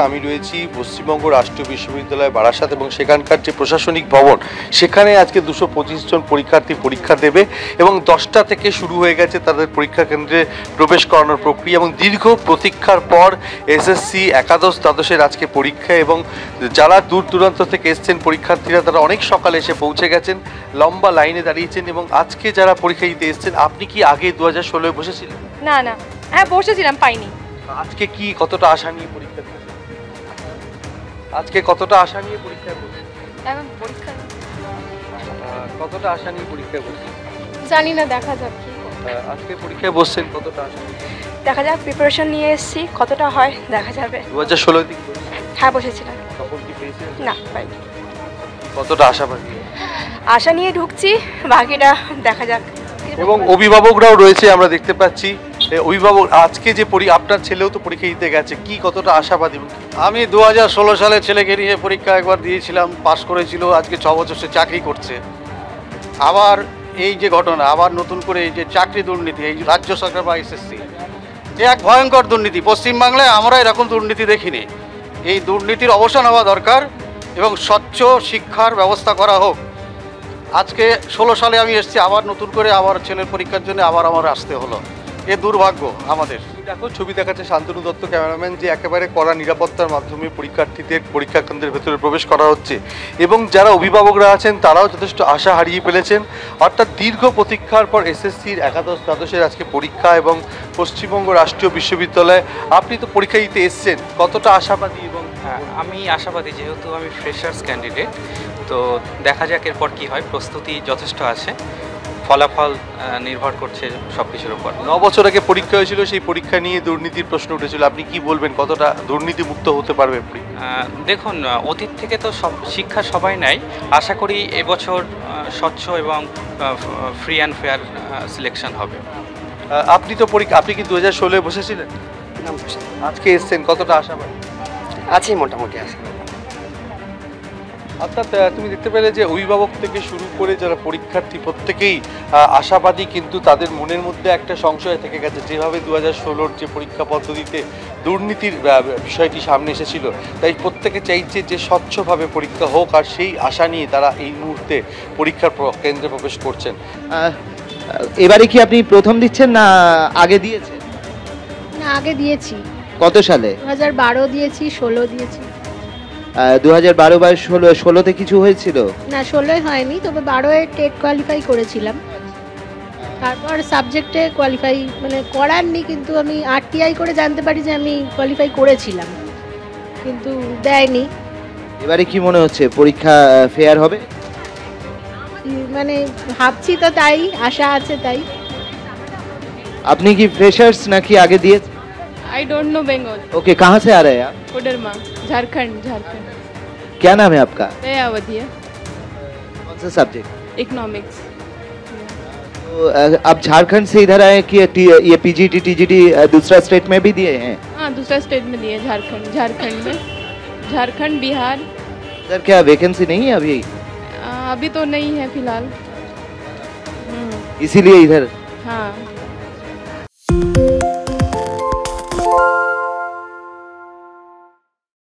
আমি রয়েছি পশ্চিমবঙ্গ রাষ্ট্রীয় বিশ্ববিদ্যালয় বারাসাত এবং সেখানকার যে প্রশাসনিক ভবন সেখানে আজকে 225 জন পরীক্ষার্থী পরীক্ষা দেবে এবং 10টা থেকে শুরু হয়ে গেছে তাদের পরীক্ষা কেন্দ্রে প্রবেশ করানোর প্রক্রিয়া এবং দীর্ঘ প্রতীক্ষার পর এসএসসি একাদশ দ্বাদশের আজকে পরীক্ষা এবং যারা দূর দূরান্ত থেকে এসছেন পরীক্ষার্থীরা তারা অনেক সকালে এসে পৌঁছে গেছেন, লম্বা লাইনে দাঁড়িয়েছেন এবং আজকে যারা পরীক্ষা দিতে এসছেন, আপনি কি আগে 2016 বসেছিলেন? না না, হ্যাঁ বসেছিলাম, পাইনি। আজকে কি কতটা আশা নিয়ে পরীক্ষা দিচ্ছেন? আজকে কতটা আশা নিয়ে পরীক্ষা করছেন? এখন পরীক্ষা কতটা আশা নিয়ে পরীক্ষা করছেন? জানি না, দেখা যাক কি। আজকে পরীক্ষায় বসছেন কতটা আশা নিয়ে? দেখা যাক, প্রিপারেশন নিয়ে এসেছি, কতটা হয় দেখা যাবে। 2016 দিকে হ্যাঁ বসেছিলাম। তখন কি পেয়েছিলেন? না পাইনি। কতটা আশাবাদী? আশা নিয়ে ঢুকছি, বাকিটা দেখা যাক। এবং অভিভাবকরাও রয়েছে আমরা দেখতে পাচ্ছি। অভিভাবক আজকে যে আপনার ছেলেও তো পরীক্ষা দিতে গেছে, কি কতটা আশাবাদী? আমি 2016 সালে ছেলেকে নিয়ে পরীক্ষা একবার দিয়েছিলাম, পাশ করেছিল, আজকে 6 বছর সে চাকরি করছে। আবার এই যে ঘটনা, আবার নতুন করে এই যে চাকরি দুর্নীতি, এই রাজ্য সরকার বা এসএসসি, এ এক ভয়ঙ্কর দুর্নীতি। পশ্চিমবাংলায় আমরা এরকম দুর্নীতি দেখিনি। এই দুর্নীতির অবসান হওয়া দরকার এবং স্বচ্ছ শিক্ষার ব্যবস্থা করা হোক। আজকে 16 সালে আমি এসেছি, আবার নতুন করে আবার ছেলের পরীক্ষার জন্য আবার আমার আসতে হলো। এ দুর্ভাগ্য আমাদের। দেখো, ছবি দেখাচ্ছে শান্তনু দত্ত ক্যামেরাম্যান, যে একেবারে কড়া নিরাপত্তার মাধ্যমে পরীক্ষার্থীদের পরীক্ষা কেন্দ্রের ভেতরে প্রবেশ করা হচ্ছে এবং যারা অভিভাবকরা আছেন তারাও যথেষ্ট আশা হারিয়ে ফেলেছেন। অর্থাৎ দীর্ঘ প্রতীক্ষার পর এসএসসির একাদশ দ্বাদশের আজকে পরীক্ষা এবং পশ্চিমবঙ্গ রাষ্ট্রীয় বিশ্ববিদ্যালয়ে আপনি তো পরীক্ষা দিতে এসছেন, কতটা আশাবাদী? এবং আমি আশাবাদী, যেহেতু আমি ফ্রেশার্স ক্যান্ডিডেট, তো দেখা যাক এরপর কি হয়। প্রস্তুতি যথেষ্ট আছে, ফলাফল নির্ভর করছে সব কিছুর উপর। 9 বছর আগে পরীক্ষা হয়েছিল, সেই পরীক্ষা নিয়ে দুর্নীতির প্রশ্ন উঠেছিল, আপনি কি বলবেন কতটা দুর্নীতি মুক্ত হতে পারবে? দেখুন, অতীত থেকে তো সব শিক্ষা সবাই নেয়। আশা করি এবছর স্বচ্ছ এবং ফ্রি অ্যান্ড ফেয়ার সিলেকশন হবে। আপনি তো আপনি কি 2016 বসেছিলেন? আজকে এসছেন, কতটা আশাবাদী? আছি মোটামুটি আছে। অর্থাৎ তুমি দেখতে পেলে যে অভিভাবক থেকে শুরু করে যারা পরীক্ষার্থী প্রত্যেকেই আশাবাদী, কিন্তু তাদের মনের মধ্যে একটা সংশয় থেকে গেছে। যেভাবে 2016 যে পরীক্ষা পদ্ধতিতে দুর্নীতির বিষয়টি সামনে এসেছিল, তাই প্রত্যেকে চাইছে যে স্বচ্ছভাবে পরীক্ষা হোক, আর সেই আশা নিয়ে তারা এই মুহূর্তে পরীক্ষার কেন্দ্রে প্রবেশ করছেন। এবারে কি আপনি প্রথম দিচ্ছেন না আগে দিয়েছেন? না, আগে দিয়েছি। কত সালে? 2012 দিয়েছি, 16 দিয়েছি। 2012 বা 16তে কিছু হয়েছিল? না, 16 হয়নি, তবে 12-এ টেট কোয়ালিফাই করেছিলাম। তারপর সাবজেক্টে কোয়ালিফাই মানে করারনি, কিন্তু আমি আরটিআই করে জানতে পারি যে আমি কোয়ালিফাই করেছিলাম, কিন্তু দেয়নি। এবারে কি মনে হচ্ছে পরীক্ষা ফেয়ার হবে? মানে ভাবছি তো, তাই আশা আছে। তাই আপনি কি फ्रेशर्स নাকি आगे दिए? I don't know Bengal. Okay, कहाँ से आ रहे हैं आप? कोडरमा, झारखंड। झारखंड। क्या नाम है आपका? दयावती। कौन सा सब्जेक्ट? इकोनॉमिक्स। तो आप झारखंड से इधर आए कि ये पीजीटी टीजीटी दूसरा स्टेट में भी दिए हैं? हाँ, दूसरा स्टेट में दिए। झारखंड में, झारखंड, बिहार। इधर क्या वैकेंसी नहीं है अभी? अभी तो नहीं है फिलहाल। इसीलिए इधर? हाँ।